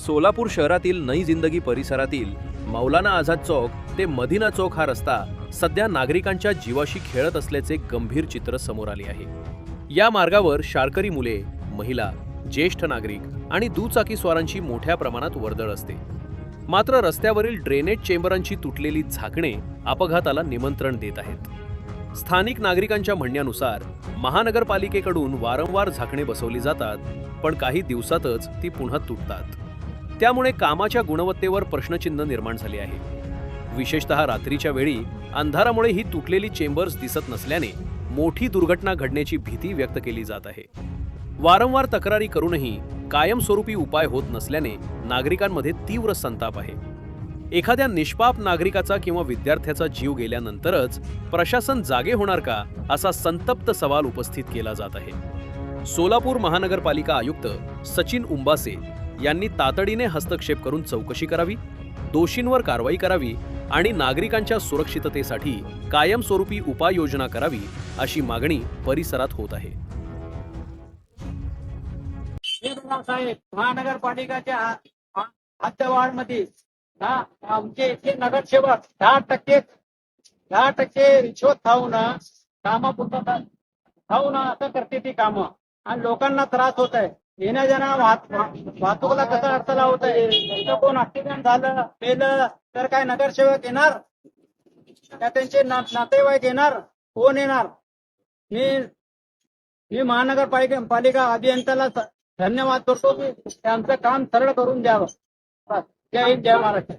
सोलापूर शहरातील नई जिंदगी परिसरातील मौलाना आझाद चौक ते मदिना चौक हा रस्ता सध्या नागरिकांच्या जीवाशी खेळत असल्याचे गंभीर चित्र समोर आले आहे। या मार्गावर शाळकरी मुले, महिला, ज्येष्ठ नागरिक आणि दुचाकीस्वारांची मोठ्या प्रमाणात वर्दळ असते। मात्र रस्त्यावरील ड्रेनेज चेंबरांची तुटलेली झाकणे अपघाताला निमंत्रण देत आहेत। स्थानिक नागरिकांच्या म्हणण्यानुसार महानगरपालिकेकडून वारंवार झाकणे बसवली जातात, पण काही दिवसातच ती पुन्हा तुटतात। त्यामुळे कामाच्या गुणवत्तेवर प्रश्नचिन्ह निर्माण झाले आहे। विशेषतः रात्रीच्या वेळी अंधारामुळे ही तुटलेली चेंबर्स दिसत नसल्याने मोठी दुर्घटना घडण्याची भीती व्यक्त केली जात आहे। वारंवार तक्रारी करूनही कायमस्वरूपी उपाय होत नसल्याने नागरिकांमध्ये तीव्र संताप आहे। एखाद्या निष्पाप नागरिकाचा किंवा विद्यार्थ्याचा जीव गेल्यानंतरच प्रशासन जागे होणार का, असा संतप्त सवाल उपस्थित केला जात आहे। सोलापूर महानगरपालिका आयुक्त सचिन उंबासे यांनी तातडीने हस्तक्षेप करून चौकशी करावी, दोषींवर कारवाई करावी आणि नागरिकांच्या सुरक्षिततेसाठी कायमस्वरूपी उपाययोजना करावी, अशी मागणी परिसरात होत आहे। साहेब, महानगरपालिकाच्या हद्दवाढमध्ये आमचे इथले नगरसेवक 10% रिश्वत खाऊन कामापुरता खाऊन असं करते ती कामं आणि लोकांना त्रास होत आहे। येण्या जाण्या वाहतुकीला कसं अडथळा होत आहे। इथं कोण ऍक्सिडेंट झालं, मेलं तर काय नगरसेवक येणार का? त्यांचे नातेवाईक येणार? कोण येणार? मी महानगरपालिका अभियंत्याला धन्यवाद करतो की त्यांचं काम सरळ करून द्यावं। जय हिंद, जय महाराष्ट्र।